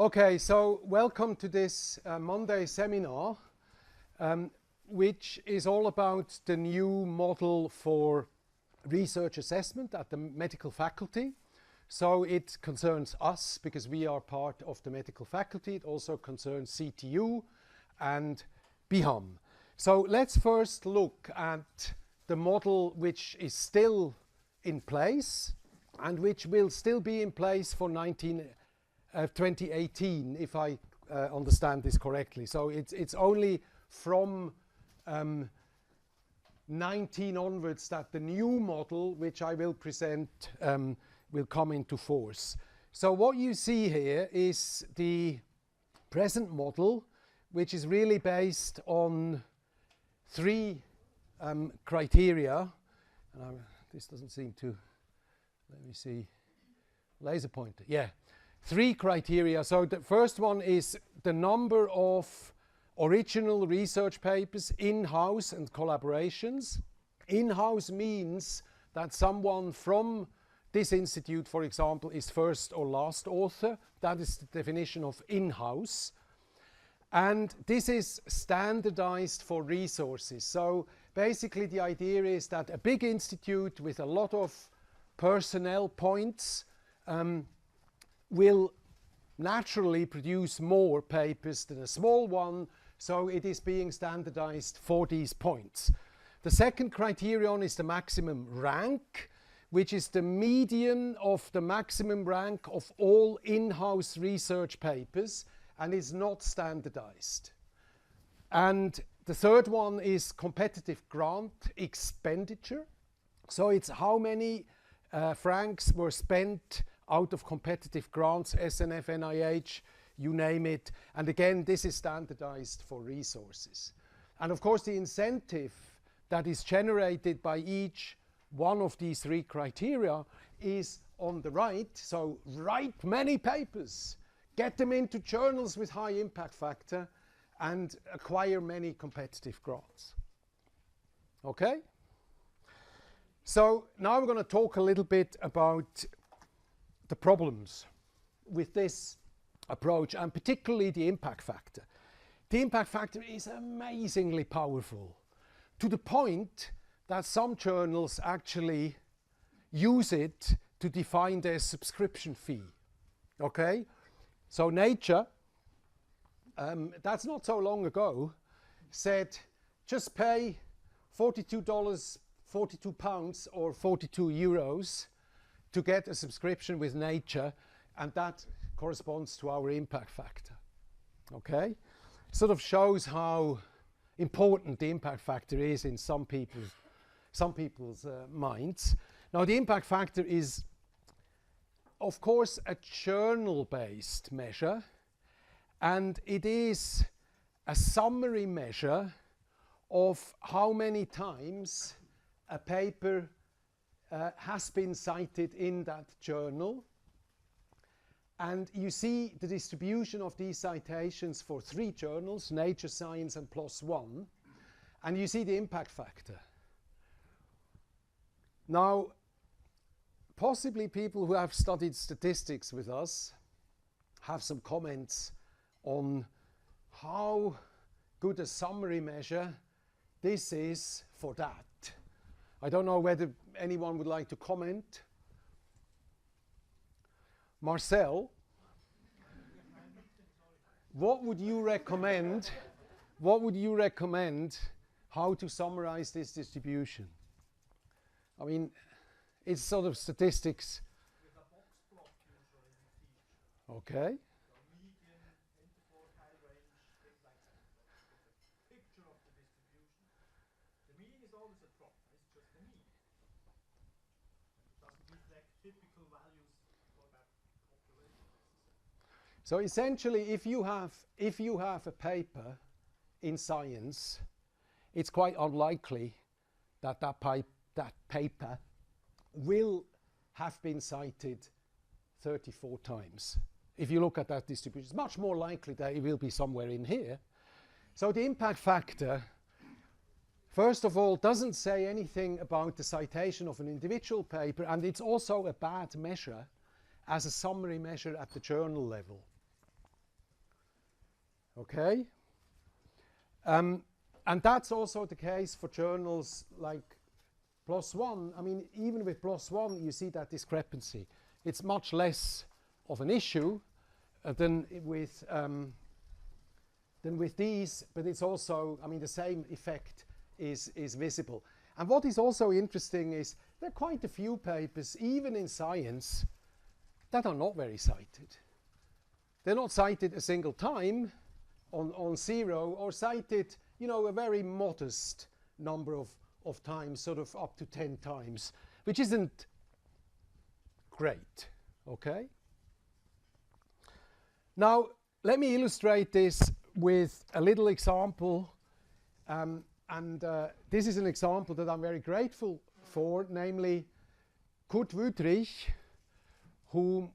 Okay, so welcome to this Monday seminar, which is all about the new model for research assessment at the medical faculty. So it concerns us because we are part of the medical faculty. It also concerns CTU and BHAM. So let's first look at the model which is still in place and which will still be in place for 2018, if I understand this correctly. So it's only from 19 onwards that the new model, which I will present, will come into force. So what you see here is the present model, which is really based on three criteria. This doesn't seem to, let me see, laser pointer, yeah. Three criteria. So the first one is the number of original research papers in-house and collaborations. In-house means that someone from this institute, for example, is first or last author. That is the definition of in-house. And this is standardized for resources. So basically the idea is that a big institute with a lot of personnel points will naturally produce more papers than a small one, so it is being standardized for these points. The second criterion is the maximum rank, which is the median of the maximum rank of all in-house research papers, and is not standardized. And the third one is competitive grant expenditure. So it's how many francs were spent out of competitive grants, SNF, NIH, you name it. And again, this is standardized for resources. And of course, the incentive that is generated by each one of these three criteria is on the right. So write many papers, get them into journals with high impact factor, and acquire many competitive grants. Okay? So now we're going to talk a little bit about the problems with this approach, and particularly the impact factor. The impact factor is amazingly powerful, to the point that some journals actually use it to define their subscription fee. Okay? So Nature, that's not so long ago, said just pay $42, 42 pounds or 42 euros to get a subscription with Nature, and that corresponds to our impact factor. Okay? Sort of shows how important the impact factor is in some people's minds. Now, the impact factor is, of course, a journal-based measure, and it is a summary measure of how many times a paper has been cited in that journal. And you see the distribution of these citations for three journals, Nature, Science, and PLOS ONE. And you see the impact factor. Now, possibly people who have studied statistics with us have some comments on how good a summary measure this is for that. I don't know whether anyone would like to comment. Marcel, what would you recommend? What would you recommend how to summarize this distribution? I mean, it's sort of statistics. With a box plot usually we teach. Okay. So median, interquartile range, things like that. That's a picture of the distribution. The mean is always a drop. It's just the mean. It doesn't reflect typical values for that population. So essentially, if you have a paper in Science, it's quite unlikely that that paper will have been cited 34 times. If you look at that distribution, it's much more likely that it will be somewhere in here. So the impact factor, first of all, doesn't say anything about the citation of an individual paper, and it's also a bad measure as a summary measure at the journal level. Okay? And that's also the case for journals like PLOS ONE. I mean, even with PLOS ONE, you see that discrepancy. It's much less of an issue than with these, but it's also, I mean, the same effect is visible. And what is also interesting is there are quite a few papers, even in science, that are not very cited. They're not cited a single time on zero, or cited, you know, a very modest number of times, sort of up to 10 times, which isn't great, okay? Now, let me illustrate this with a little example, this is an example that I'm very grateful for, namely Kurt Wüthrich, who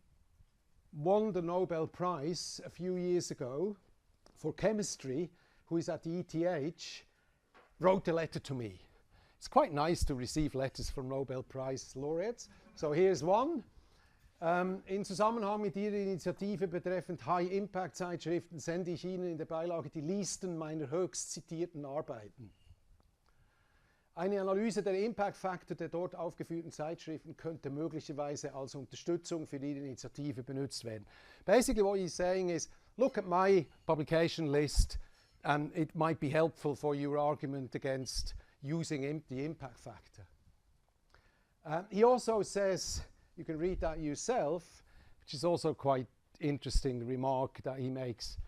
won the Nobel Prize a few years ago for chemistry, who is at the ETH, wrote a letter to me. It's quite nice to receive letters from Nobel Prize laureates. So here's one. In Zusammenhang mit Ihrer Initiative betreffend High-Impact-Zeitschriften sende ich Ihnen in der Beilage die Listen meiner höchst zitierten Arbeiten. Eine Analyse der Impact-Faktor der dort aufgeführten Zeitschriften könnte möglicherweise als Unterstützung für Ihre Initiative benutzt werden. Basically what he's saying is, look at my publication list and it might be helpful for your argument against using the impact factor. He also says, you can read that yourself, which is also quite interesting remark that he makes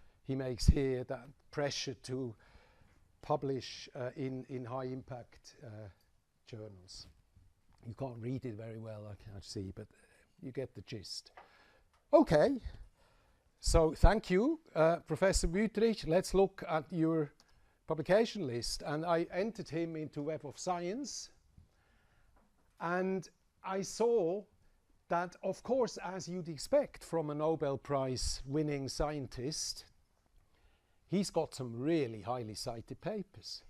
here, that pressure to publish in high impact journals. You can't read it very well, I can't see, but you get the gist. Okay, so thank you, Professor Wüthrich. Let's look at your publication list. And I entered him into Web of Science, and I saw that, of course, as you'd expect from a Nobel Prize winning scientist, he's got some really highly cited papers.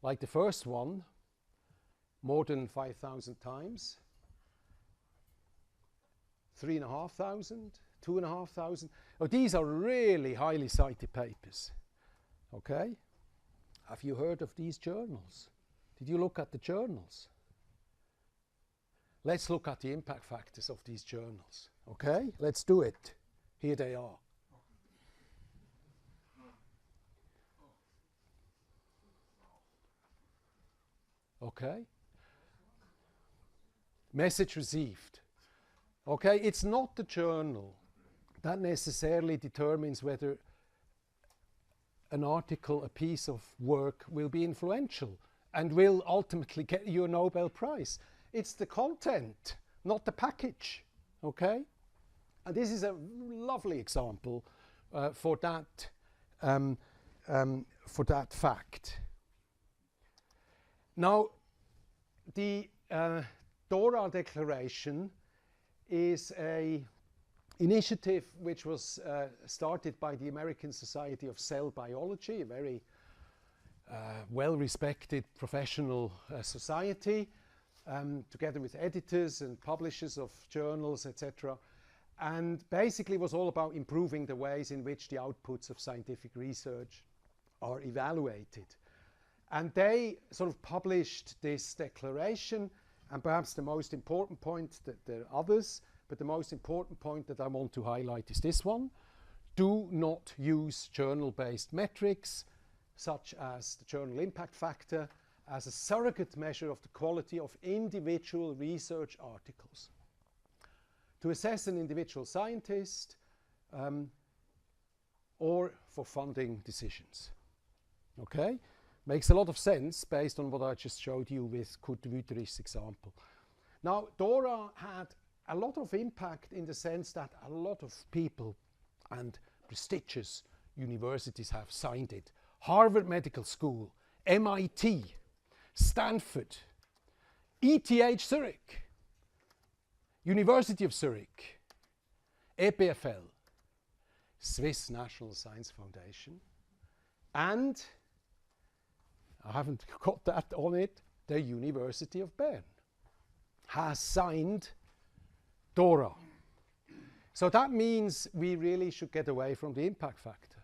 Like the first one, more than 5,000 times, 3,500, 2,500. Oh, these are really highly cited papers. Okay? Have you heard of these journals? Did you look at the journals? Let's look at the impact factors of these journals. Okay? Let's do it. Here they are. Okay? Message received. Okay? It's not the journal that necessarily determines whether an article, a piece of work will be influential and will ultimately get you a Nobel Prize. It's the content, not the package, okay? And this is a lovely example for that fact. Now, the DORA declaration is an initiative which was started by the American Society of Cell Biology, a very well-respected professional society, together with editors and publishers of journals, etc. And basically was all about improving the ways in which the outputs of scientific research are evaluated. And they sort of published this declaration, and perhaps the most important point, that there are others, but the most important point that I want to highlight is this one. Do not use journal-based metrics, such as the journal impact factor, as a surrogate measure of the quality of individual research articles. To assess an individual scientist or for funding decisions. Okay? Makes a lot of sense based on what I just showed you with Kurt Wüthrich's example. Now, DORA had a lot of impact in the sense that a lot of people and prestigious universities have signed it. Harvard Medical School, MIT, Stanford, ETH Zurich, University of Zurich, EPFL, Swiss National Science Foundation, and, I haven't got that on it, the University of Bern has signed DORA. So that means we really should get away from the impact factor.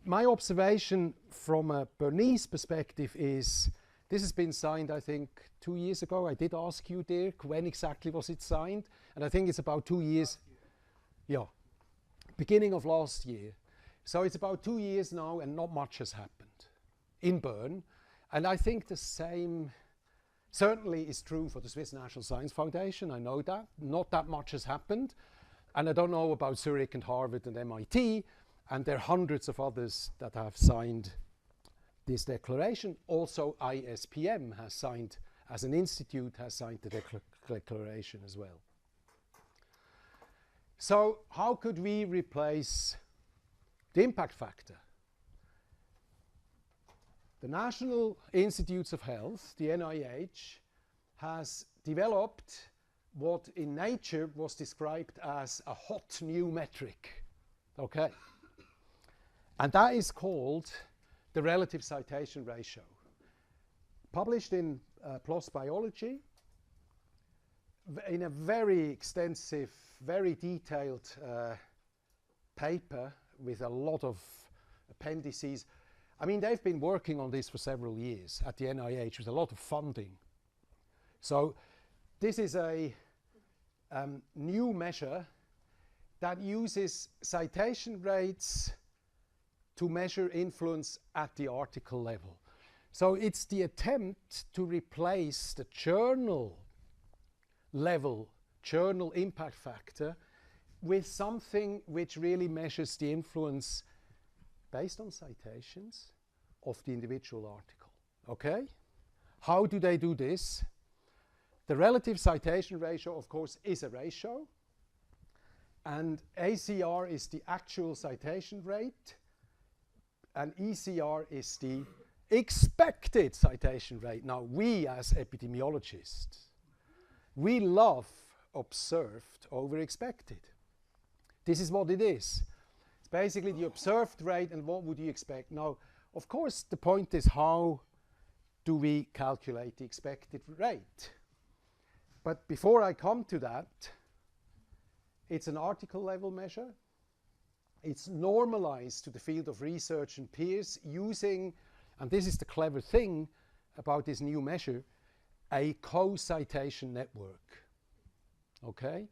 my observation from a Bernese perspective is this has been signed, I think, 2 years ago. I did ask you, Dirk, when exactly was it signed? And I think it's about 2 years. Yeah, beginning of last year. So it's about 2 years now, and not much has happened in Bern. And I think the same certainly is true for the Swiss National Science Foundation. I know that. Not that much has happened. And I don't know about Zurich and Harvard and MIT. And there are hundreds of others that have signed this declaration. Also, ISPM has signed, as an institute, has signed the declaration as well. So how could we replace the impact factor? The National Institutes of Health, the NIH, has developed what in Nature was described as a hot new metric. Okay. And that is called the relative citation ratio. Published in PLOS Biology, in a very extensive, very detailed paper with a lot of appendices. I mean, they've been working on this for several years at the NIH with a lot of funding. So this is a new measure that uses citation rates to measure influence at the article level. So it's the attempt to replace the journal level, journal impact factor, with something which really measures the influence based on citations of the individual article. Okay? How do they do this? The relative citation ratio, of course, is a ratio. And ACR is the actual citation rate. And ECR is the expected citation rate. Now, we as epidemiologists, we love observed over expected. This is what it is. It's basically the observed rate and what would you expect. Now, of course, the point is how do we calculate the expected rate? But before I come to that, it's an article level measure. It's normalized to the field of research and peers using, and this is the clever thing about this new measure, a co-citation network. Okay?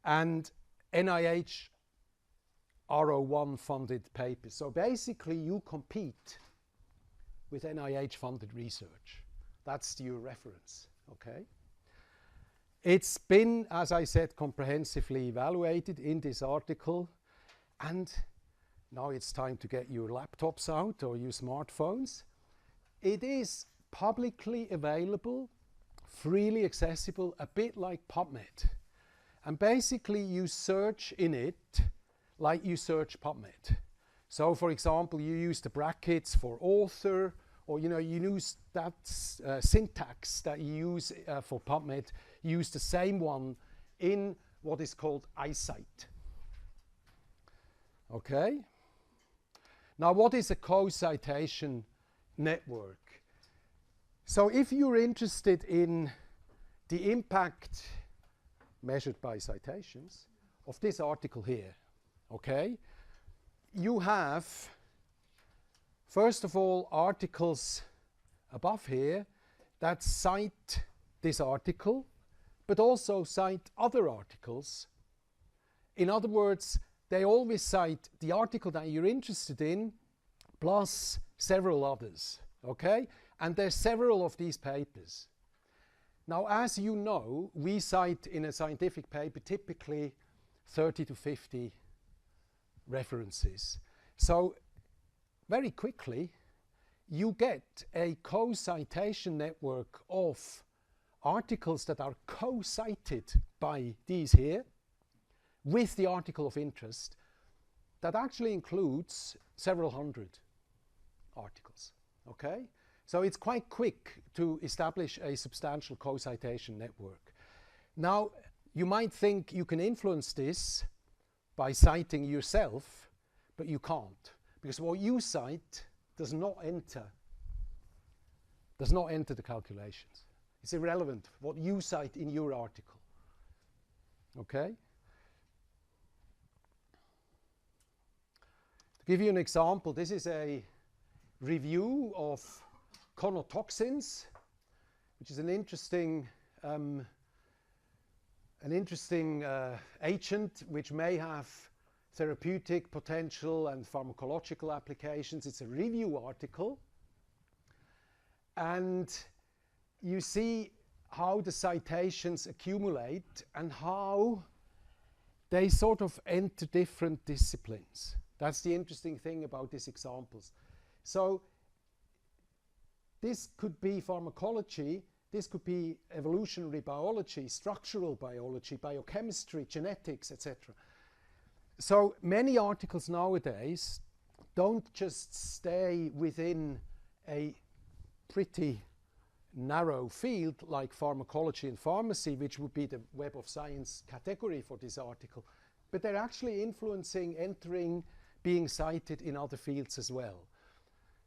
And NIH R01 funded papers. So basically you compete with NIH funded research. That's your reference. Okay? It's been, as I said, comprehensively evaluated in this article. And now it's time to get your laptops out or your smartphones. It is publicly available, freely accessible, a bit like PubMed. And basically you search in it like you search PubMed. So for example, you use the brackets for author, or you use that syntax that you use for PubMed, you use the same one in what is called iCite. Okay? Now, what is a co-citation network? So if you're interested in the impact measured by citations of this article here, okay, you have, first of all, articles above here that cite this article, but also cite other articles. In other words, they always cite the article that you're interested in plus several others, okay? And there's several of these papers. Now, as you know, we cite in a scientific paper typically 30 to 50 references. So very quickly, you get a co-citation network of articles that are co-cited by these here, with the article of interest that actually includes several hundred articles. Okay? So it's quite quick to establish a substantial co-citation network. Now, you might think you can influence this by citing yourself, but you can't, because what you cite does not enter the calculations. It's irrelevant what you cite in your article. Okay? To give you an example. This is a review of conotoxins, which is an interesting agent which may have therapeutic potential and pharmacological applications. It's a review article. And you see how the citations accumulate and how they sort of enter different disciplines. That's the interesting thing about these examples. So this could be pharmacology, this could be evolutionary biology, structural biology, biochemistry, genetics, etc. So many articles nowadays don't just stay within a pretty narrow field like pharmacology and pharmacy, which would be the Web of Science category for this article, but they're actually influencing, entering, being cited in other fields as well.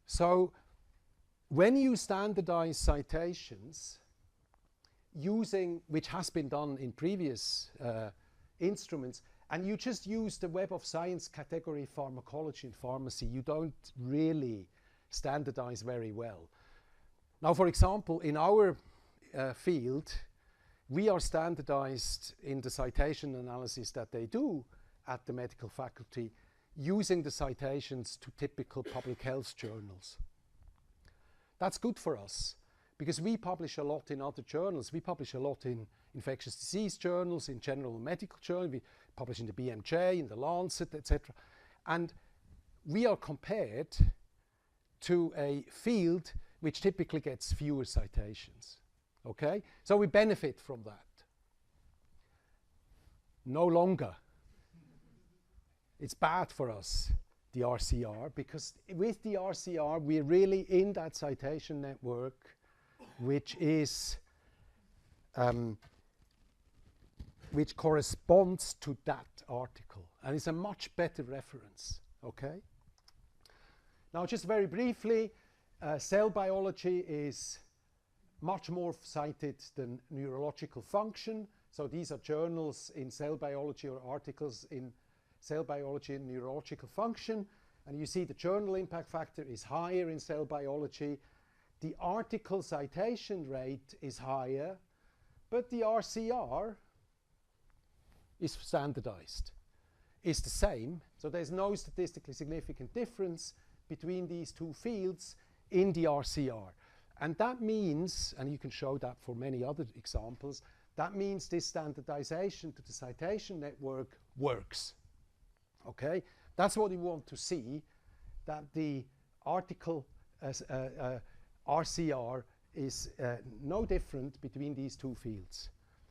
So when you standardize citations using, which has been done in previous instruments, and you just use the Web of Science category pharmacology and pharmacy, you don't really standardize very well. Now, for example, in our field, we are standardized in the citation analysis that they do at the medical faculty using the citations to typical public health journals. That's good for us because we publish a lot in other journals. We publish a lot in infectious disease journals, in general medical journals. We publish in the BMJ, in the Lancet, etc. And we are compared to a field which typically gets fewer citations. Okay? So we benefit from that. No longer. It's bad for us, the RCR, because with the RCR we're really in that citation network which is which corresponds to that article, and it's a much better reference. Okay? Now just very briefly, cell biology is much more cited than neurological function. So these are journals in cell biology or articles in cell biology and neurological function. And you see the journal impact factor is higher in cell biology. The article citation rate is higher, but the RCR is standardized. It's the same. So there's no statistically significant difference between these two fields in the RCR. And that means, and you can show that for many other examples, that means this standardization to the citation network works. Okay? That's what we want to see, that the article RCR is no different between these two fields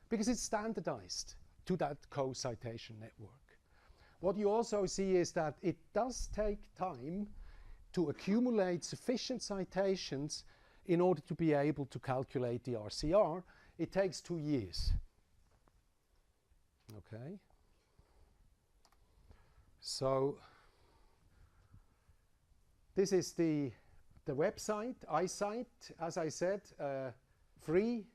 because it's standardized to that co-citation network. What you also see is that it does take time to accumulate sufficient citations in order to be able to calculate the RCR. It takes 2 years. Okay. So this is the website, iCite, as I said, free.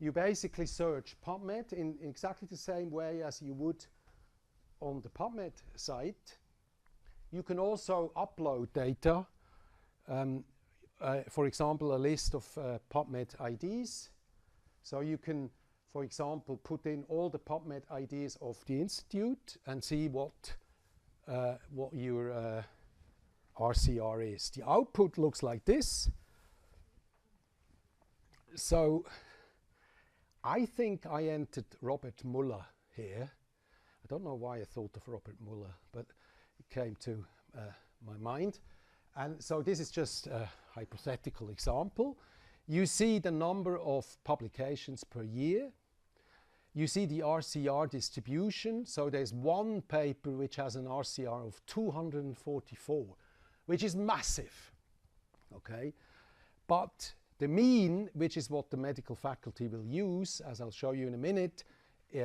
You basically search PubMed in exactly the same way as you would on the PubMed site. You can also upload data, for example, a list of PubMed IDs. So you can, for example, put in all the PubMed IDs of the institute and see what your RCR is. The output looks like this. So I think I entered Robert Muller here. I don't know why I thought of Robert Muller, but it came to my mind. And so this is just a hypothetical example. You see the number of publications per year. You see the RCR distribution. So there's one paper which has an RCR of 244, which is massive. Okay? But the mean, which is what the medical faculty will use, as I'll show you in a minute,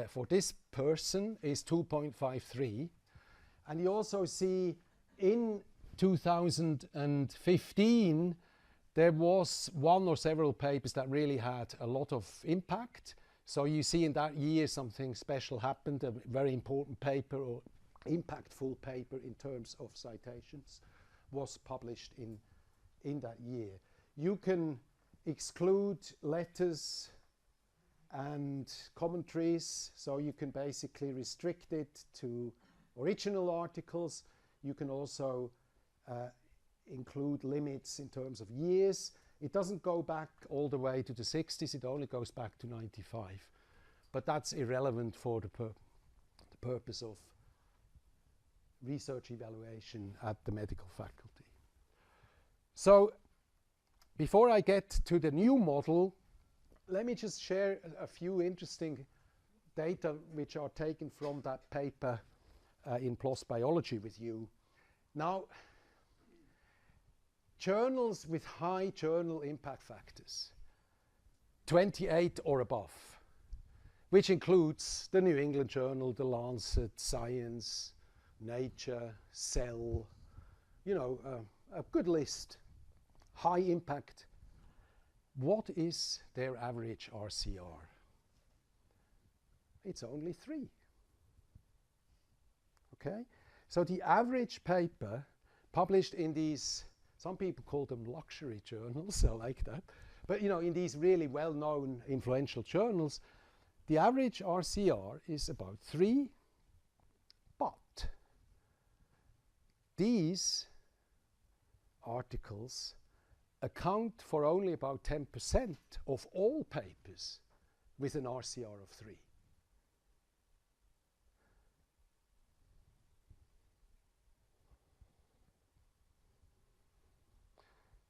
for this person is 2.53. And you also see in 2015, there was one or several papers that really had a lot of impact. So you see in that year something special happened, a very important paper or impactful paper in terms of citations was published in that year. You can exclude letters and commentaries, so you can basically restrict it to original articles. You can also include limits in terms of years. It doesn't go back all the way to the 60s, it only goes back to 95. But that's irrelevant for the purpose of research evaluation at the medical faculty. So before I get to the new model, let me just share a few interesting data which are taken from that paper in PLOS Biology with you. Now, journals with high journal impact factors, 28 or above, which includes the New England Journal, the Lancet, Science, Nature, Cell, you know, a good list, high impact. What is their average RCR? It's only 3. Okay? So the average paper published in these, some people call them luxury journals, I like that, but you know, in these really well-known influential journals, the average RCR is about 3, but these articles account for only about 10% of all papers with an RCR of 3.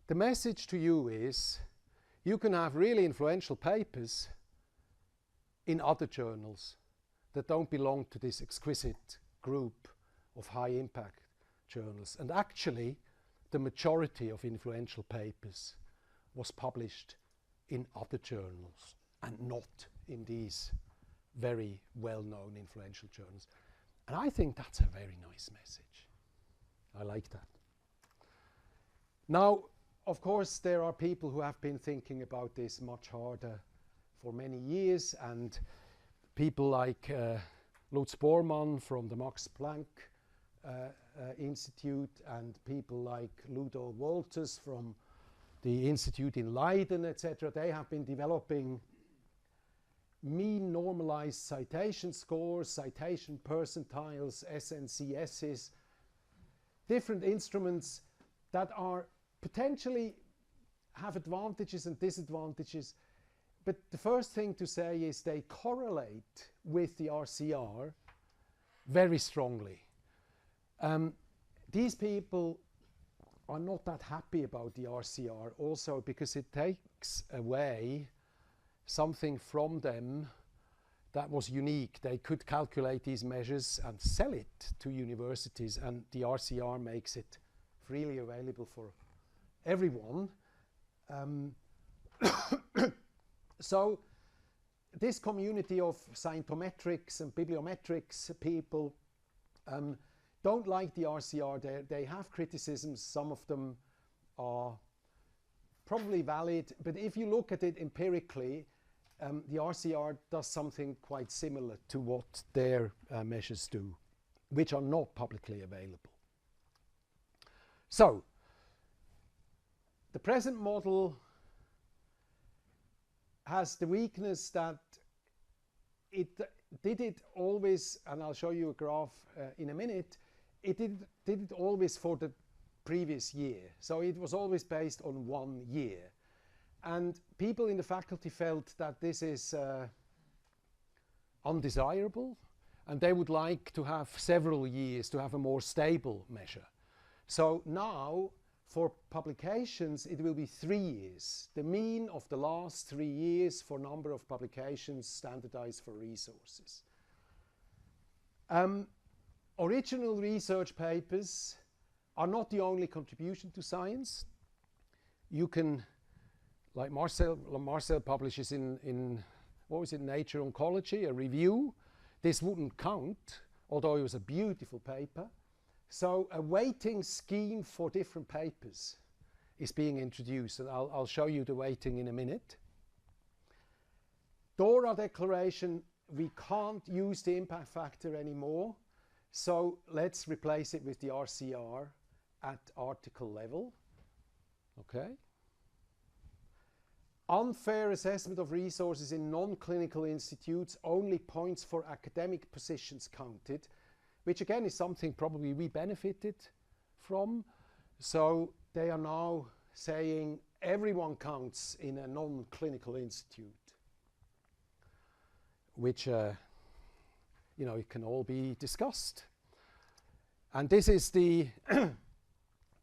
The message to you is, you can have really influential papers in other journals that don't belong to this exquisite group of high impact journals. And actually, the majority of influential papers was published in other journals and not in these very well-known influential journals. And I think that's a very nice message. I like that. Now, of course, there are people who have been thinking about this much harder for many years, and people like Lutz Bormann from the Max Planck Institute, and people like Ludo Wolters from the Institute in Leiden, etc. They have been developing mean normalized citation scores, citation percentiles, SNCSs, different instruments that are potentially have advantages and disadvantages. But the first thing to say is they correlate with the RCR very strongly. These people are not that happy about the RCR also because it takes away something from them that was unique. They could calculate these measures and sell it to universities, and the RCR makes it freely available for everyone. So this community of scientometrics and bibliometrics people don't like the RCR. They have criticisms. Some of them are probably valid, but if you look at it empirically, the RCR does something quite similar to what their measures do, which are not publicly available. So the present model has the weakness that it did it always, and I'll show you a graph in a minute, it did it always for the previous year. So it was always based on 1 year. And people in the faculty felt that this is undesirable, and they would like to have several years to have a more stable measure. So now, for publications, it will be 3 years. The mean of the last 3 years for number of publications standardized for resources. Original research papers are not the only contribution to science. You can, like Marcel publishes in what was it, Nature Oncology, a review. This wouldn't count, although it was a beautiful paper. So a weighting scheme for different papers is being introduced, and I'll show you the weighting in a minute. DORA declaration, we can't use the impact factor anymore. So let's replace it with the RCR at article level. Okay. Unfair assessment of resources in non-clinical institutes, only points for academic positions counted, which again is something probably we benefited from. So they are now saying everyone counts in a non-clinical institute, which you know, it can all be discussed. And this is the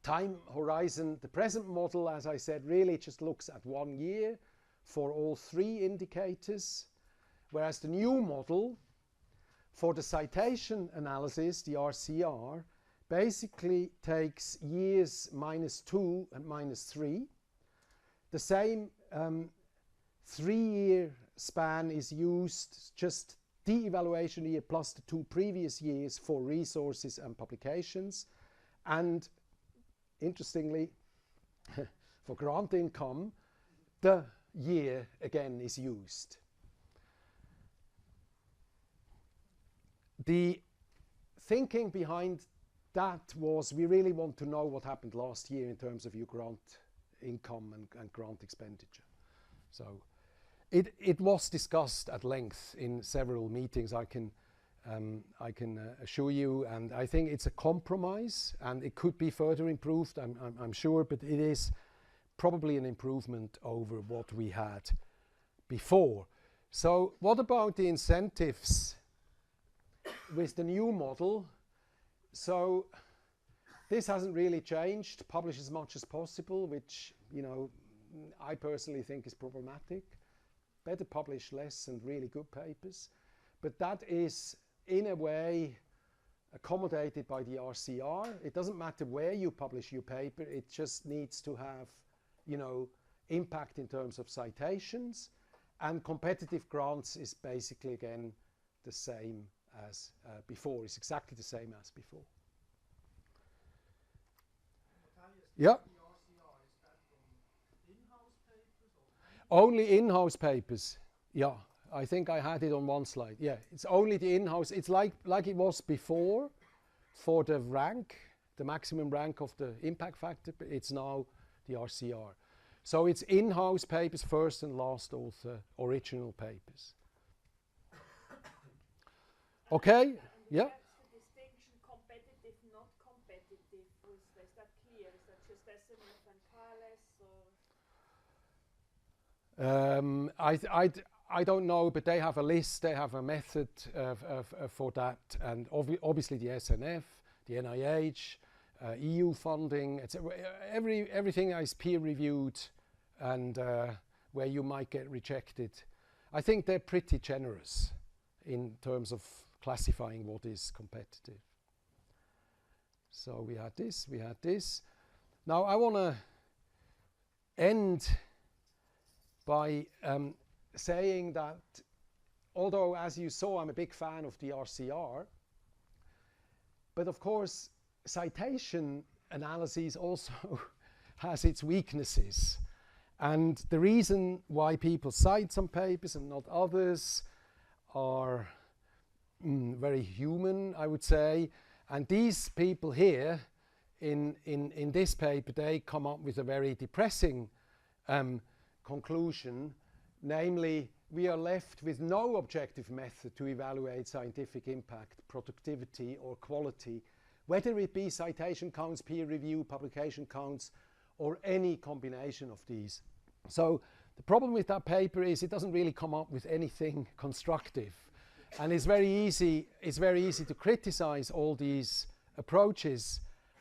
time horizon. The present model, as I said, really just looks at 1 year for all 3 indicators, whereas the new model for the citation analysis, the RCR, basically takes years -2 and -3. The same 3-year span is used, just the evaluation year plus the 2 previous years for resources and publications. And interestingly, for grant income, the year again is used. The thinking behind that was we really want to know what happened last year in terms of your grant income and grant expenditure. So it was discussed at length in several meetings, I can assure you, and I think it's a compromise, and it could be further improved, I'm sure, but it is probably an improvement over what we had before. So what about the incentives with the new model? So this hasn't really changed. Publish as much as possible, which, you know, I personally think is problematic. Better publish less and really good papers. But that is, in a way, accommodated by the RCR. It doesn't matter where you publish your paper, it just needs to have, you know, impact in terms of citations. And competitive grants is basically, again, the same as before. It's exactly the same as before. Matthias, Yeah. the RCR, is that from in-house papers or? Only in-house papers. Yeah, I think I had it on one slide. Yeah, it's only the in-house. It's like it was before for the rank, the maximum rank of the impact factor, but it's now the RCR. So it's in-house papers first and last author, original papers. Okay, yeah. Perhaps the distinction competitive, not competitive, is that clear? Is that just SNF and PLS, or? I don't know, but they have a list, they have a method for that, and obviously the SNF, the NIH, EU funding, everything is peer reviewed, and where you might get rejected. I think they're pretty generous in terms of classifying what is competitive. So we had this, we had this. Now I want to end by saying that although, as you saw, I'm a big fan of the RCR, but of course citation analysis also has its weaknesses. And the reason why people cite some papers and not others are very human, I would say. And these people here in this paper, they come up with a very depressing conclusion, namely, we are left with no objective method to evaluate scientific impact, productivity, or quality, whether it be citation counts, peer review, publication counts, or any combination of these. So the problem with that paper is it doesn't really come up with anything constructive. And it's very easy to criticize all these approaches.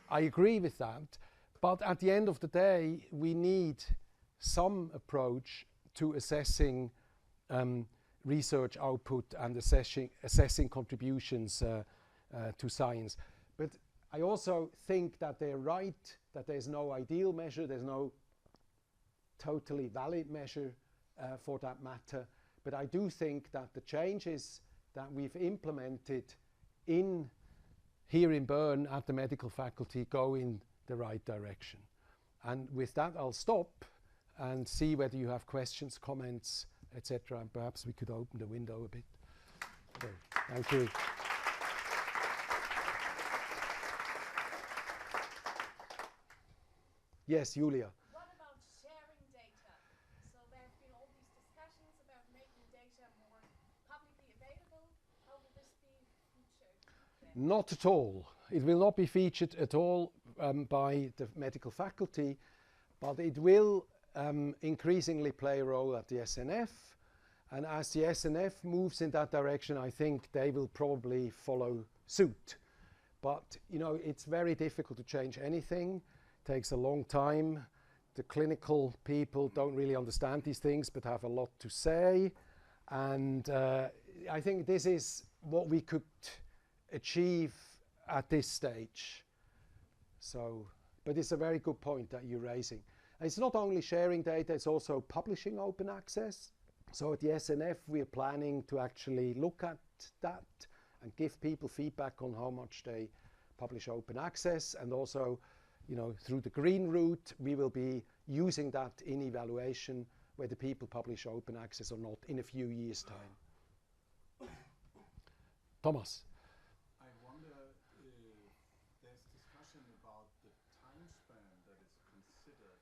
I agree with that. But at the end of the day, we need some approach to assessing research output and assessing contributions to science. But I also think that they're right, that there's no ideal measure, there's no totally valid measure for that matter. But I do think that the changes that we've implemented here in Bern at the medical faculty go in the right direction. And with that, I'll stop and see whether you have questions, comments, etc. And perhaps we could open the window a bit. Okay. Thank you. Yes, Julia. What about sharing data? So there have been all these discussions about making data more publicly available. How will this be featured then? Not at all. It will not be featured at all by the medical faculty, but it will increasingly play a role at the SNF. And as the SNF moves in that direction, I think they will probably follow suit. But you know, it's very difficult to change anything. It takes a long time. The clinical people don't really understand these things, but have a lot to say. And I think this is what we could achieve at this stage. So, but it's a very good point that you're raising. And it's not only sharing data, it's also publishing open access. So at the SNF, we're planning to actually look at that and give people feedback on how much they publish open access. And also, you know, through the green route, we will be using that in evaluation whether people publish open access or not in a few years' time. Thomas. I wonder if there's discussion about the time span that is considered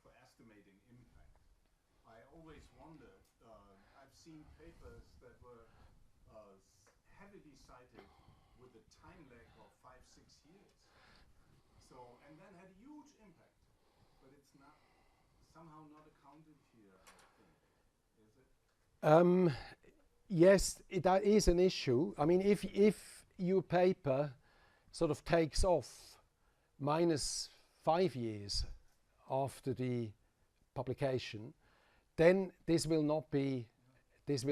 for estimating impact. I always wondered, I've seen papers that were heavily cited with a time lag of 5-6 years. So, and then had a huge impact, but it's not somehow not accounted here, I think. Is it? Yes, that is an issue. I mean, if your paper sort of takes off minus 5 years after the publication, then this will not be as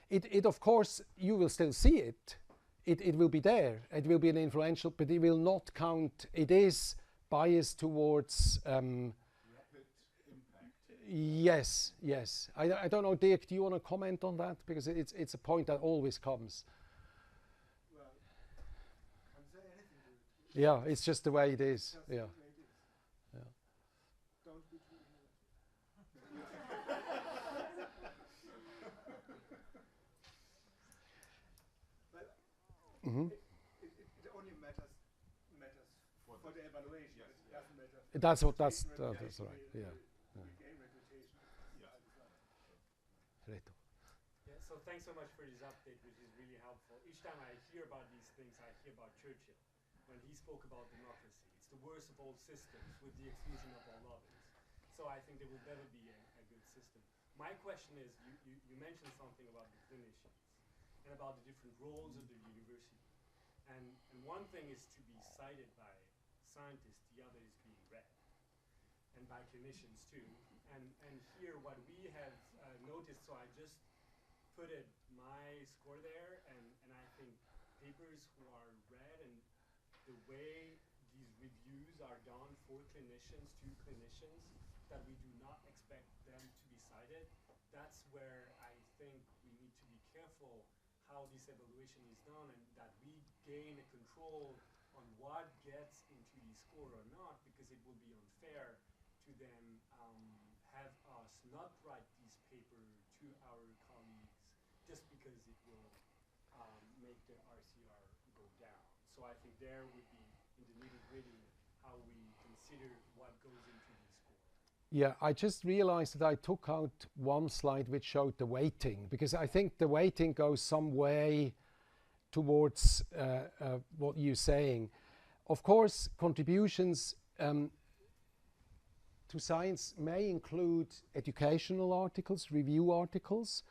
it of course you will still see it. It will be there. It will be an influential, but it will not count. It is biased towards. Yes, yes. I don't know, Dirk, do you want to comment on that? Because it's a point that always comes. Well, can't say anything to it. Yeah, it's just the way it is. Just Yeah. the way it is. Yeah. Don't be too innovative. Well, it only matters for the evaluation. Yes, It yeah. doesn't matter. That's what for that's treatment. that's right. Yeah. We gain reputation. Yeah. Reto. Yeah, so thanks so much for this update, which is really helpful. Each time I hear about these things, I hear about Churchill. When he spoke about democracy, it's the worst of all systems with the exclusion of all others. So I think there will never be a good system. My question is, you mentioned something about the clinicians and about the different roles of the university. And one thing is to be cited by scientists, the other is being read. And by clinicians too. And here what we have noticed, so I just put my score there, and I think papers who are read and the way these reviews are done for clinicians, to clinicians, that we do not expect them to be cited, that's where I think we need to be careful how this evaluation is done, and that we gain a control on what gets into the score or not, because it will be unfair to then have us not write this paper to our colleagues just because it will make the RCR go down. So I think there would be in the nitty-gritty how we consider what goes into the score. Yeah, I just realized that I took out one slide which showed the weighting, because I think the weighting goes some way towards what you're saying. Of course, contributions to science may include educational articles, review articles,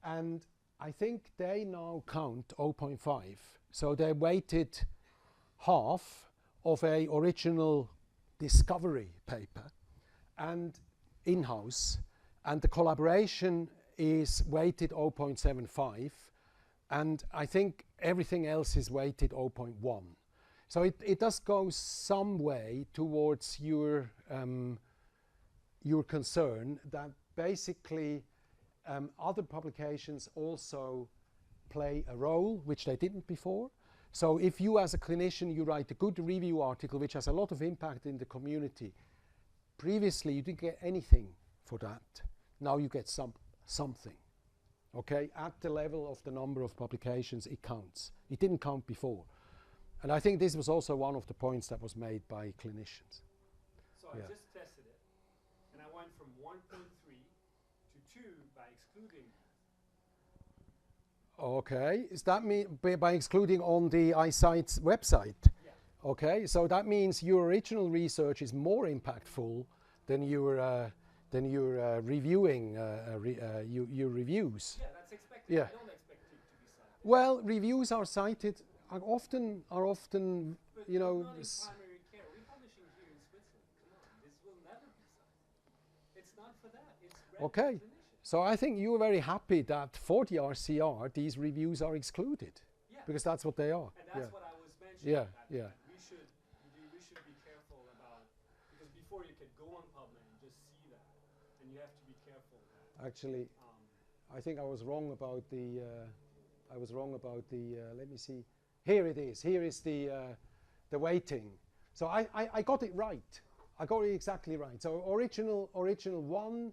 and I think they now count 0.5. So they're weighted half of a original discovery paper and in-house, and the collaboration is weighted 0.75, and I think everything else is weighted 0.1. So it does go some way towards your concern that basically other publications also play a role, which they didn't before. So if you as a clinician, you write a good review article which has a lot of impact in the community, previously you didn't get anything for that. Now you get something. Okay, at the level of the number of publications, it counts. It didn't count before. And I think this was also one of the points that was made by clinicians. So I just tested it, and I went from 1.3 to 2 by excluding these. Okay, is that mean by excluding on the iSight's website? Yeah. Okay, so that means your original research is more impactful than your reviewing your reviews. Yeah, that's expected. Yeah. I don't expect it to be cited. Well, reviews are cited are often But you know. not in primary care. We're publishing here in Switzerland. Come on, this will never be cited. It's not for that. It's read by Okay, clinicians. so I think you are very happy that for the RCR these reviews are excluded, Yeah. because that's what they are. And that's what I was mentioning. Yeah, that yeah. We should be careful about, because before you can go on PubMed and just see that, and you have to be careful that. Actually, I think I was wrong about the. Let me see. Here it is. Here is the weighting. So I got it right. I got it exactly right. So original 1,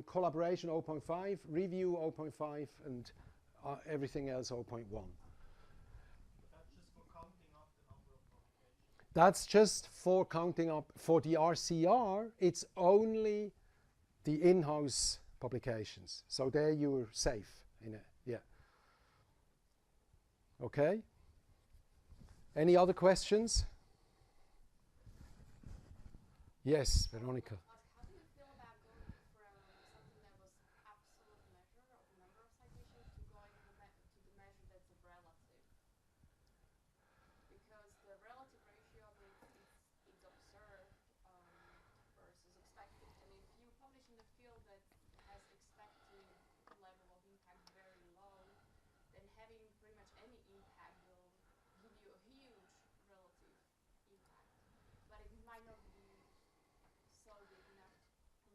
collaboration 0.5, review 0.5, and everything else 0.1. That's just for counting up the That's just for counting up. For publications. the RCR, it's only the in-house publications. So there you're safe in it. Yeah. Okay. Any other questions? Yes, Veronica. How do you feel about going from something that was absolute measure of number of citations to going to the measure that's relative? Because the relative ratio of it is observed versus expected. And if you publish in the field that has expected level of impact very low, then having pretty much any impact will give you a huge relative impact. But it might not be so big in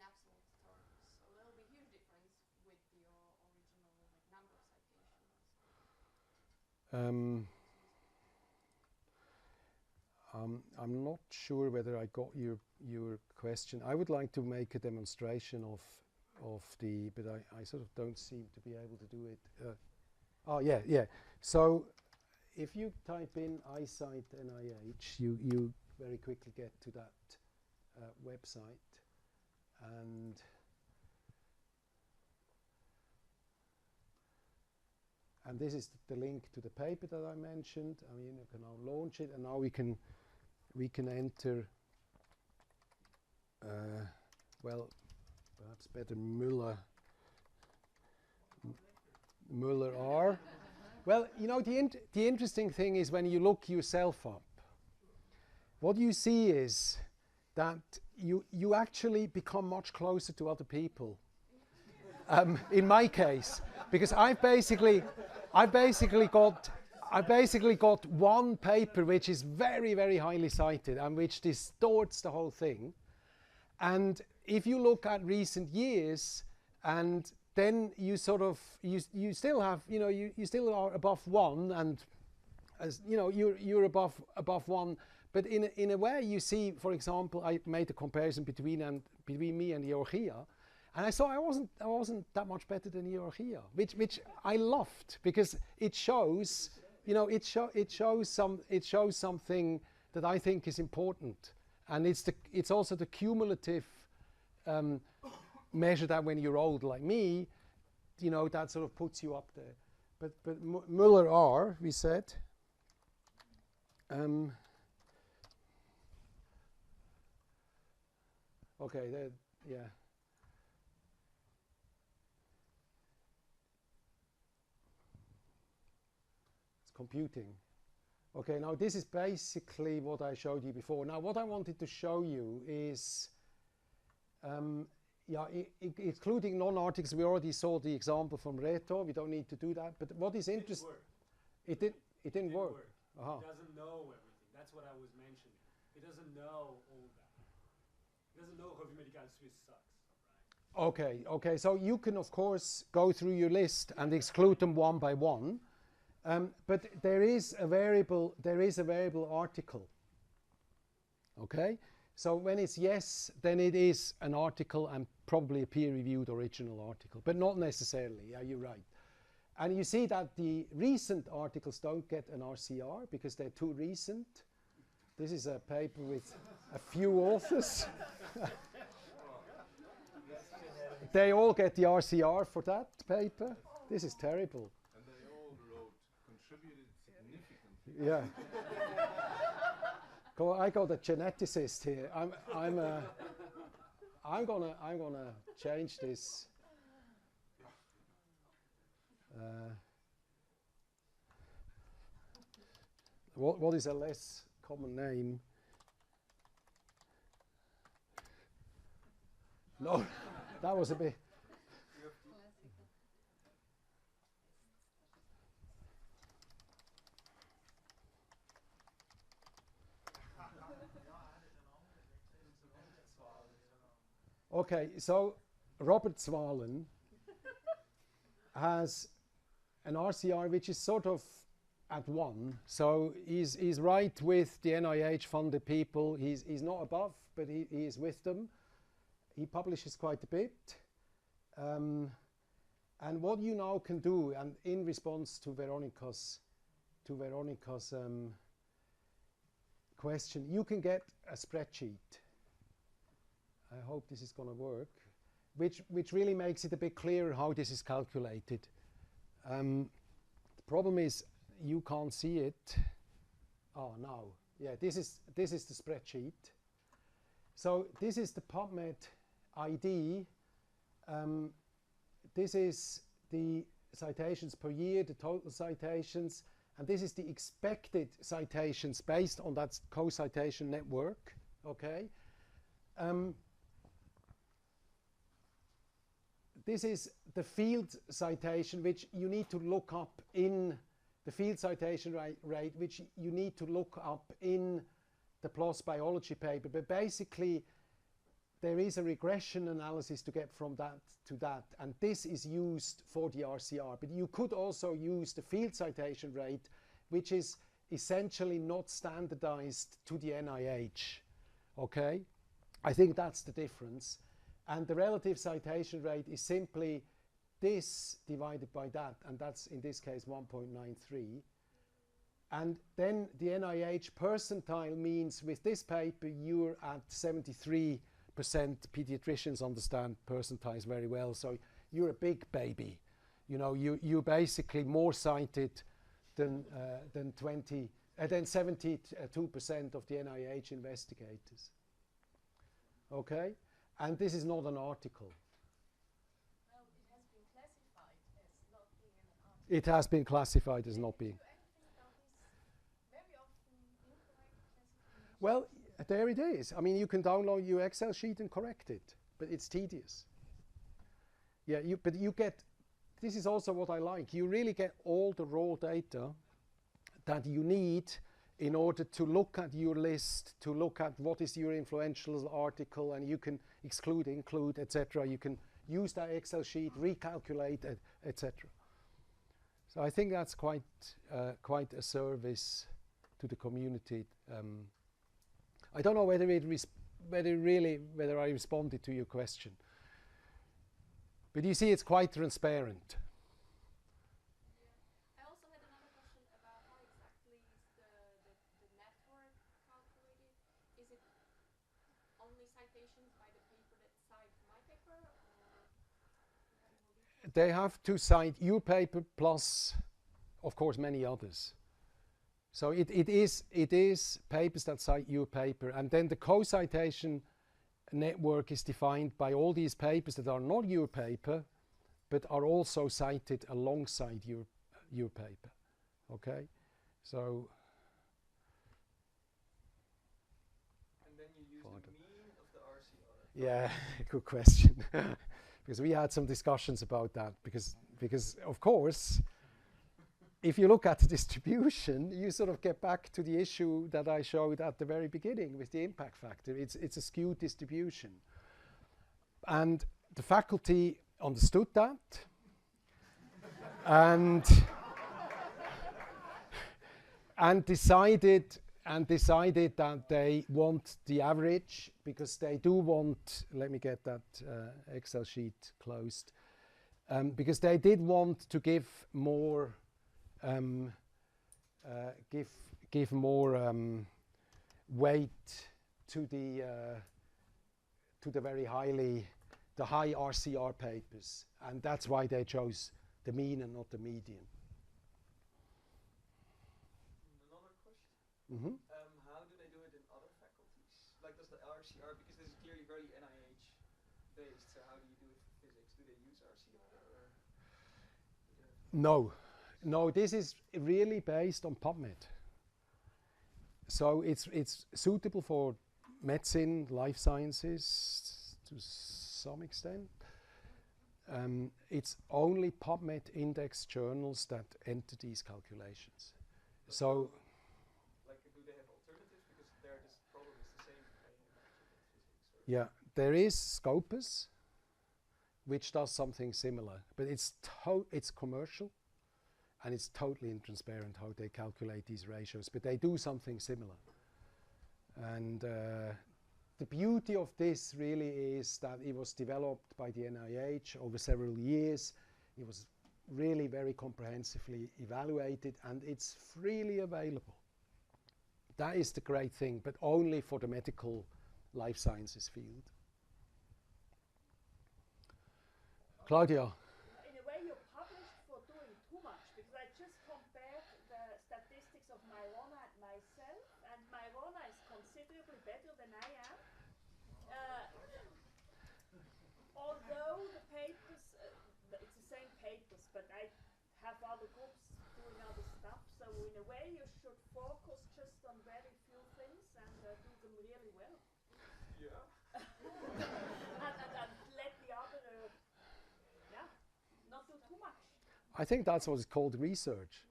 absolute terms. So there will be huge difference with your original number of citations. I'm not sure whether I got your question. I would like to make a demonstration of the, but I sort of don't seem to be able to do it. Oh yeah. So if you type in iSight NIH, you very quickly get to that website, and this is the link to the paper that I mentioned. I mean, you can now launch it, and now we can enter. Well, perhaps better Muller R. Well, you know, the interesting thing is when you look yourself up, what you see is that you actually become much closer to other people. In my case, because I've basically got one paper which is very, very highly cited and which distorts the whole thing. And if you look at recent years, and then you sort of you still have, you know, you still are above 1, and as you know, you're above 1. But in a way, you see, for example, I made a comparison between me and Georgia, and I saw I wasn't that much better than Georgia, which I loved, because it shows, you know, it shows something that I think is important, and it's also the cumulative measure that when you're old like me, you know, that sort of puts you up there. But Muller R, we said. Okay, yeah. It's computing. Okay, now this is basically what I showed you before. Now what I wanted to show you is, including non-articles. We already saw the example from Reto. We don't need to do that. But what is interesting, it didn't work. Uh-huh. It doesn't know everything. That's what I was mentioning. It doesn't know all that. It doesn't know Revue Médicale Suisse sucks. Right? Okay. So you can of course go through your list and exclude them one by one, but there is a variable article. Okay. So when it's yes, then it is an article and probably a peer-reviewed original article, but not necessarily. Yeah, you're right. And you see that the recent articles don't get an RCR because they're too recent. This is a paper with a few authors. They all get the RCR for that paper. This is terrible. And they all wrote, contributed significantly. Yeah. I got a geneticist here. I'm gonna change this. What is a less common name? No, that was a bit. Okay, so Robert Zwalen has an RCR which is sort of at 1. So he's right with the NIH-funded people. He's not above, but he is with them. He publishes quite a bit. And what you now can do, and in response to Veronica's question, you can get a spreadsheet. I hope this is going to work, which really makes it a bit clearer how this is calculated. The problem is you can't see it. Oh, now, yeah, this is the spreadsheet. So this is the PubMed ID. This is the citations per year, the total citations, and this is the expected citations based on that co-citation network. Okay. This is the field citation, which you need to look up in the field citation rate, which you need to look up in the PLOS biology paper. But basically, there is a regression analysis to get from that to that, and this is used for the RCR. But you could also use the field citation rate, which is essentially not standardized to the NIH. Okay? I think that's the difference. And the relative citation rate is simply this divided by that, and that's in this case 1.93. And then the NIH percentile means with this paper you're at 73%. Pediatricians understand percentiles very well, so you're a big baby. You know, you're basically more cited than 72% of the NIH investigators. Okay? And this is not an article. Well, it has been classified as not being an article. It has been classified as not being. Do anything about this very often incorrect classification? Well, there it is. I mean, you can download your Excel sheet and correct it, but it's tedious. Yeah, but you get, this is also what I like. You really get all the raw data that you need in order to look at your list, to look at what is your influential article, and you can exclude, include, etc. You can use that Excel sheet, recalculate, etc. So I think that's quite a service to the community. I don't know whether I responded to your question, but you see, it's quite transparent. I also had another question about how exactly is the network calculated. Is it only citations by the paper that cite my paper, or you have more details? They have to cite your paper plus, of course, many others. So it is papers that cite your paper, and then the co-citation network is defined by all these papers that are not your paper, but are also cited alongside your paper. Okay, so. And then you use the mean of the RCR. Yeah, good question. Because we had some discussions about that. Because of course, if you look at the distribution, you sort of get back to the issue that I showed at the very beginning with the impact factor. It's a skewed distribution. And the faculty understood that. and decided that they want the average, because they do want, let me get that Excel sheet closed. because they did want to give more give more weight to the very high RCR papers, and that's why they chose the mean and not the median. Another question. Mm-hmm. How do they do it in other faculties? Like, does the RCR, because this is clearly very NIH based, so how do you do it for physics? Do they use RCR or? No, this is really based on PubMed. So it's suitable for medicine, life sciences to some extent. It's only PubMed index journals that enter these calculations. So, like, do they have alternatives? Because there, this problem is the same, I imagine, in physics. yeah, there is Scopus, which does something similar, but it's commercial, and it's totally intransparent how they calculate these ratios. But they do something similar, and the beauty of this really is that it was developed by the NIH over several years. It was really very comprehensively evaluated, and it's freely available. That is the great thing, but only for the medical life sciences field. Claudia. In a way, you're published for doing too much, because I just compared the statistics of Myrona and myself, and Myrona is considerably better than I am. Although the papers, it's the same papers, but I have other groups doing other stuff, so in a way you should focus just on very few things and do them really well. Yeah. and let the other, not do too much. I think that's what's called research.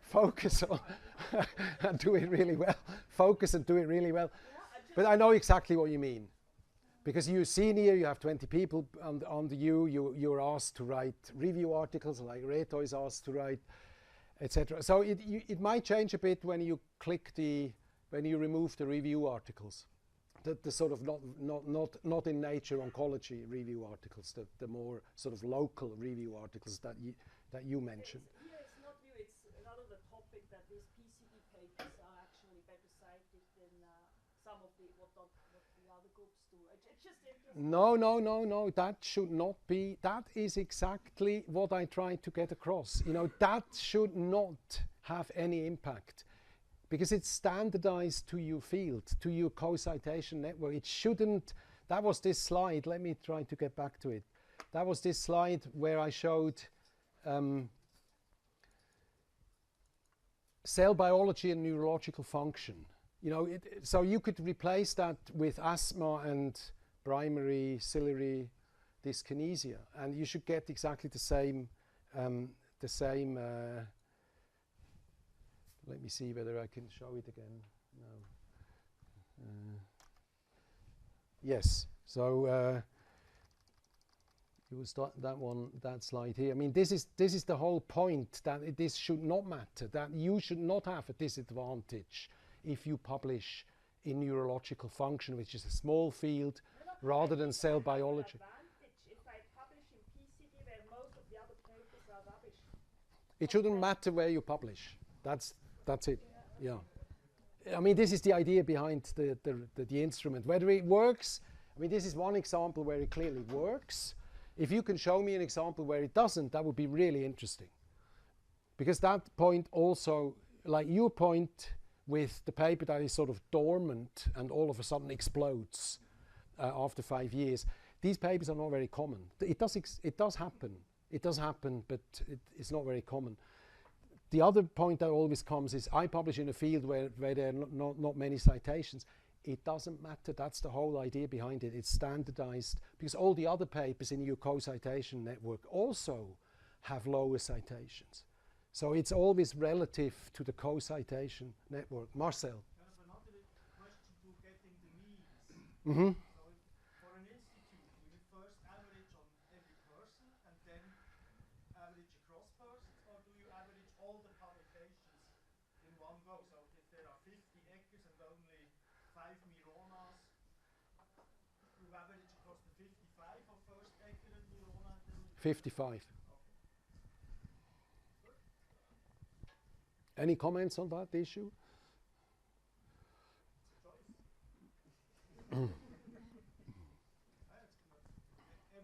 Focus on and do it really well. Focus and do it really well. But I know exactly what you mean. Because you're senior, you have 20 people under you, you're asked to write review articles, like Reto is asked to write, etc. So it might change a bit when you when you remove the review articles. The sort of not in Nature Oncology review articles, the more sort of local review articles that you mentioned. Here it's not you, it's rather the topic that these PCD papers are actually better cited than some of what the other groups do. It's just interesting. No. That should not be. That is exactly what I tried to get across. That should not have any impact, because it's standardized to your field, to your co-citation network. It shouldn't. That was this slide. Let me try to get back to it. That was this slide where I showed cell biology and neurological function. So you could replace that with asthma and primary ciliary dyskinesia, and you should get exactly the same. Let me see whether I can show it again. No. Yes. So you will start that slide here. I mean, this is the whole point, that this should not matter. That you should not have a disadvantage if you publish in neurological function, which is a small field, rather than cell biology. If I publish in PCD where most of the other papers are rubbish. It shouldn't matter where you publish. That's it. Yeah. I mean, this is the idea behind the instrument. Whether it works, I mean, this is one example where it clearly works. If you can show me an example where it doesn't, that would be really interesting. Because that point also, like your point with the paper that is sort of dormant and all of a sudden explodes after 5 years, these papers are not very common. It does happen, but it's not very common. The other point that always comes is I publish in a field where there are not many citations. It doesn't matter. That's the whole idea behind it. It's standardized because all the other papers in your co-citation network also have lower citations. So it's always relative to the co-citation network. Marcel. There's another question to getting the means. Mm-hmm. So for an institute, do you first average on every person and then average across persons, or do you average all the publications in one go? So if there are 50 Eckers and only 5 Mironas, you average across 55. Any comments on that issue? Every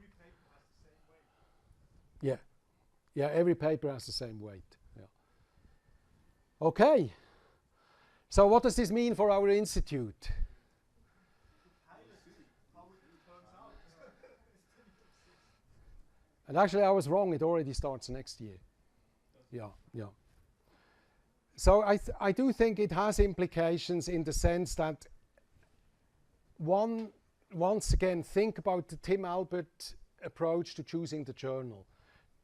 paper has the same weight. Yeah. Yeah, every paper has the same weight. Yeah. Okay. So what does this mean for our institute? How it turns out. And actually, I was wrong. It already starts next year. Yeah, yeah. So I do think it has implications in the sense that once again, think about the Tim Albert approach to choosing the journal.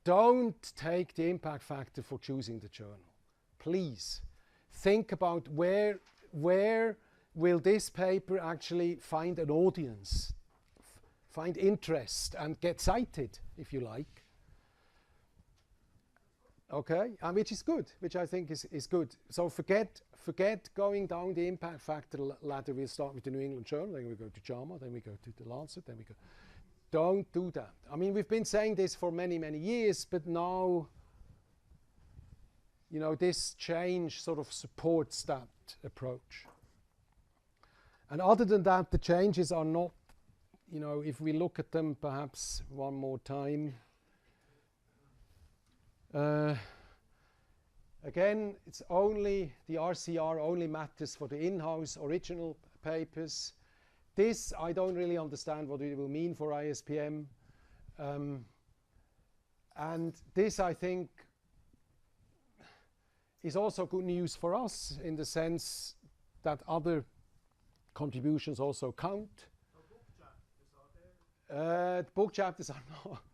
Don't take the impact factor for choosing the journal. Please think about where will this paper actually find an audience, find interest, and get cited, if you like. Okay, and which is good, which I think is good. So forget going down the impact factor ladder. We'll start with the New England Journal, then we go to JAMA, then we go to the Lancet, then we go. Don't do that. I mean, we've been saying this for many, many years, but now, you know, this change sort of supports that approach. And other than that, the changes are not, you know, if we look at them perhaps one more time. Again, it's only the RCR only matters for the in-house original papers. This, I don't really understand what it will mean for ISPM. And this, I think, is also good news for us in the sense that other contributions also count. The book chapters are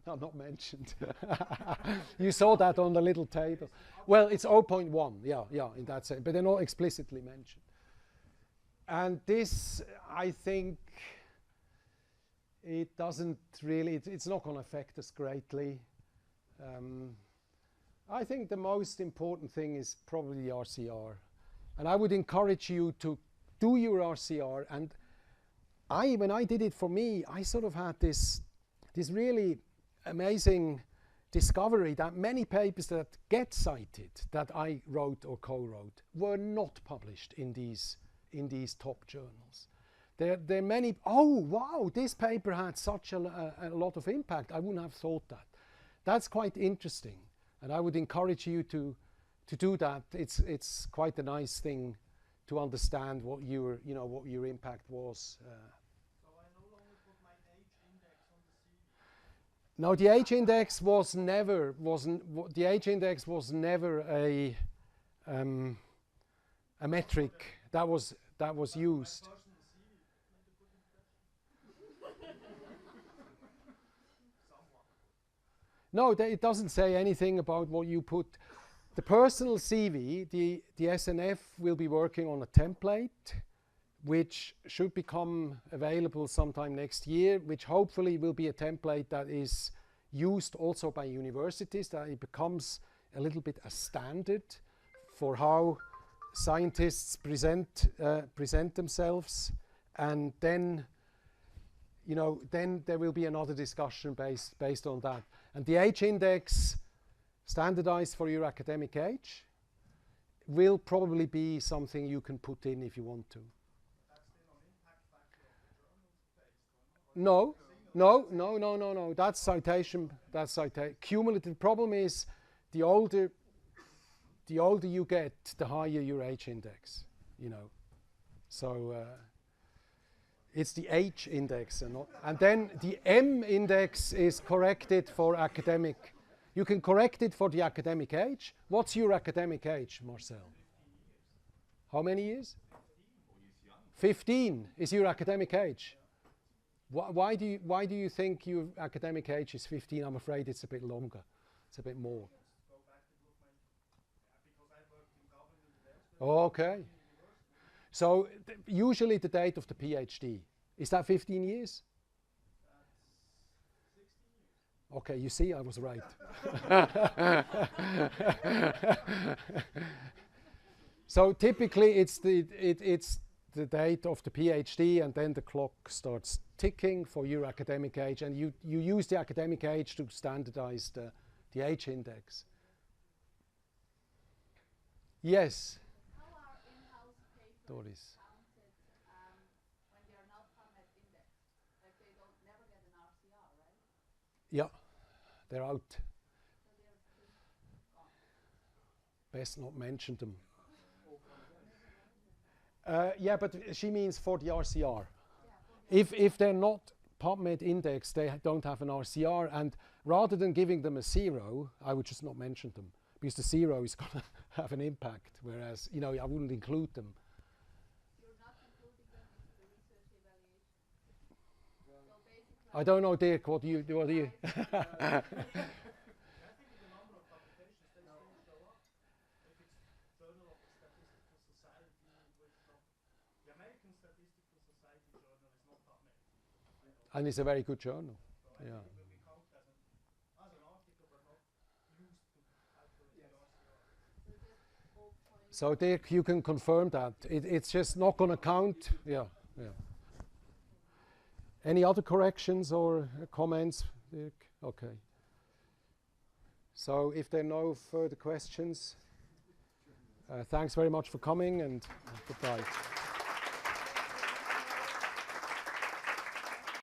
not mentioned. You saw that on the little table. Well, it's 0.1, yeah, in that sense, but they're not explicitly mentioned. And this, I think, it doesn't really, it's not going to affect us greatly. I think the most important thing is probably the RCR. And I would encourage you to do your RCR. And when I did it for me, I sort of had this really amazing discovery that many papers that get cited, that I wrote or co-wrote, were not published in these top journals. There are many, oh wow, this paper had such a lot of impact. I wouldn't have thought that. That's quite interesting. And I would encourage you to do that. It's quite a nice thing to understand what your impact was. No, the age index was never a metric that was used. No, it doesn't say anything about what you put. The personal CV, the SNF will be working on a template which should become available sometime next year, which hopefully will be a template that is used also by universities, that it becomes a little bit a standard for how scientists present themselves. And then, you know, then there will be another discussion based on that. And the age index, standardized for your academic age, will probably be something you can put in if you want to. No. That's citation. Cumulative problem is the older you get, the higher your H index. You know, so it's the H index, and then the M index is corrected for academic. You can correct it for the academic age. What's your academic age, Marcel? How many years? 15 is your academic age. Why do you think your academic age is 15? I'm afraid it's a bit longer. It's a bit more. Okay. So usually the date of the PhD, is that 15 years? Okay, you see, I was right. So typically it's the date of the PhD, and then the clock starts ticking for your academic age, and you use the academic age to standardize the age index. Yes, How are in-house papers Doris. counted when they are not PubMed indexed? Like they don't never get an RCR, right? Yeah, they're out. So they're just gone. Best not mention them. Yeah, but she means for the RCR. Yeah, If they're not PubMed indexed, they don't have an RCR, and rather than giving them a 0, I would just not mention them, because the 0 is going to have an impact, whereas, you know, I wouldn't include them. you're not including them into the research evaluation. So basically, I don't know, Dirk, what do you... I think the number of publications they still show up. If it's Journal of the Statistical Society, which the American Statistical Society journal is not PubMed. And it's a very good journal. So Yeah. I think it will be counted as an article, but not used to calculate the RCR. so just 0.5. So, Dirk, you can confirm that. It's just not going to count. Yeah, yeah. Any other corrections or comments, Dirk? Okay. So, if there are no further questions, thanks very much for coming, and goodbye.